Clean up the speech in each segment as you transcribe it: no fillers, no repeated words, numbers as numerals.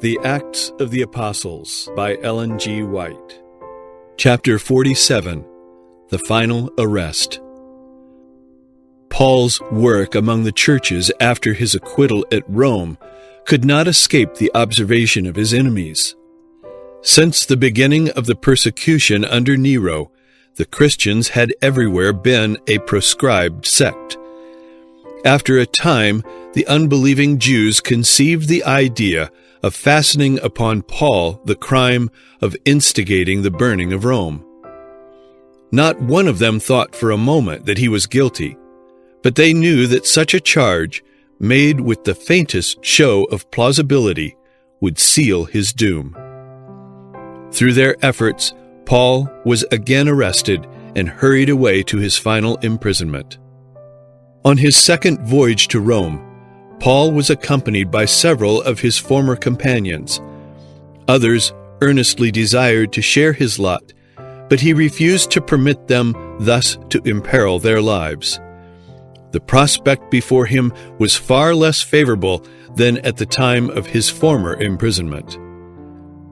The Acts of the Apostles by Ellen G. White. Chapter 47. The Final Arrest. Paul's work among the churches after his acquittal at Rome could not escape the observation of his enemies. Since the beginning of the persecution under Nero, the Christians had everywhere been a proscribed sect. After a time, the unbelieving Jews conceived the idea of fastening upon Paul the crime of instigating the burning of Rome. Not one of them thought for a moment that he was guilty, but they knew that such a charge, made with the faintest show of plausibility, would seal his doom. Through their efforts, Paul was again arrested and hurried away to his final imprisonment. On his second voyage to Rome, Paul was accompanied by several of his former companions. Others earnestly desired to share his lot, but he refused to permit them thus to imperil their lives. The prospect before him was far less favorable than at the time of his former imprisonment.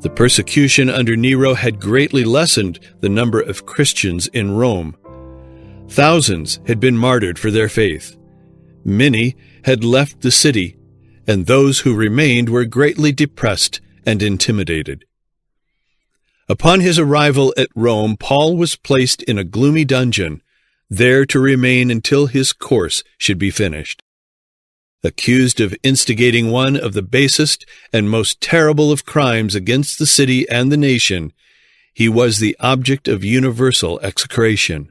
The persecution under Nero had greatly lessened the number of Christians in Rome. Thousands had been martyred for their faith. Many had left the city, and those who remained were greatly depressed and intimidated. Upon his arrival at Rome, Paul was placed in a gloomy dungeon, there to remain until his course should be finished. Accused of instigating one of the basest and most terrible of crimes against the city and the nation, he was the object of universal execration.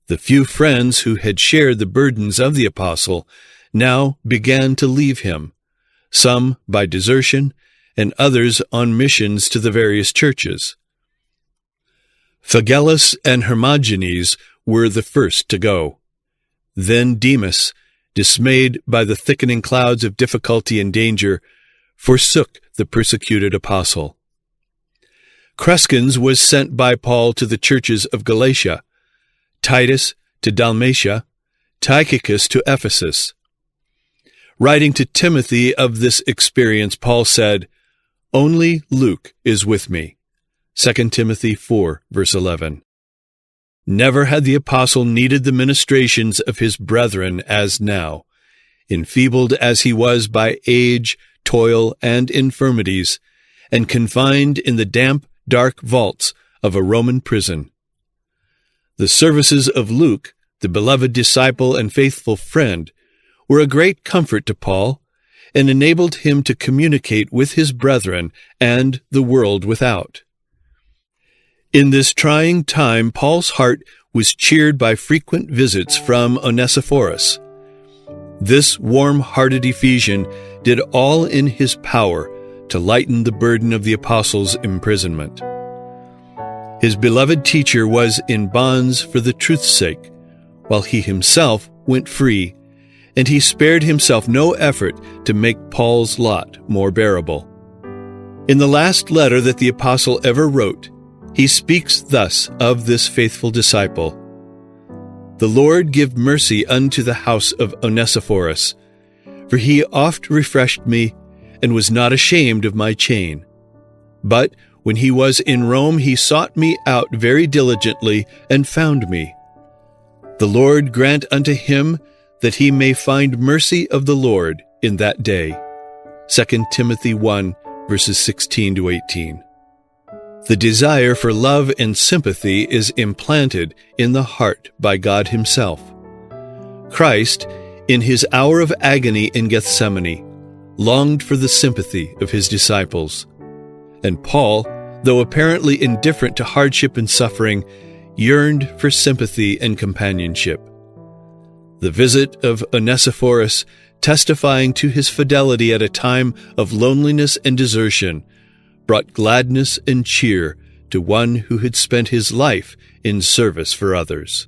The few friends who had shared the burdens of the apostle now began to leave him, some by desertion and others on missions to the various churches. Phygellus and Hermogenes were the first to go. Then Demas, dismayed by the thickening clouds of difficulty and danger, forsook the persecuted apostle. Crescens was sent by Paul to the churches of Galatia, Titus to Dalmatia, Tychicus to Ephesus. Writing to Timothy of this experience, Paul said, "Only Luke is with me." 2 Timothy 4, verse 11. Never had the apostle needed the ministrations of his brethren as now. Enfeebled as he was by age, toil, and infirmities, and confined in the damp, dark vaults of a Roman prison. The services of Luke, the beloved disciple and faithful friend, were a great comfort to Paul and enabled him to communicate with his brethren and the world without. In this trying time, Paul's heart was cheered by frequent visits from Onesiphorus. This warm-hearted Ephesian did all in his power to lighten the burden of the apostle's imprisonment. His beloved teacher was in bonds for the truth's sake, while he himself went free, and he spared himself no effort to make Paul's lot more bearable. In the last letter that the apostle ever wrote, he speaks thus of this faithful disciple: "The Lord give mercy unto the house of Onesiphorus, for he oft refreshed me, and was not ashamed of my chain. But when he was in Rome, he sought me out very diligently, and found me. The Lord grant unto him that he may find mercy of the Lord in that day." 2 Timothy 1, verses 16 to 18. The desire for love and sympathy is implanted in the heart by God himself. Christ, in his hour of agony in Gethsemane, longed for the sympathy of his disciples. And Paul, though apparently indifferent to hardship and suffering, yearned for sympathy and companionship. The visit of Onesiphorus, testifying to his fidelity at a time of loneliness and desertion, brought gladness and cheer to one who had spent his life in service for others.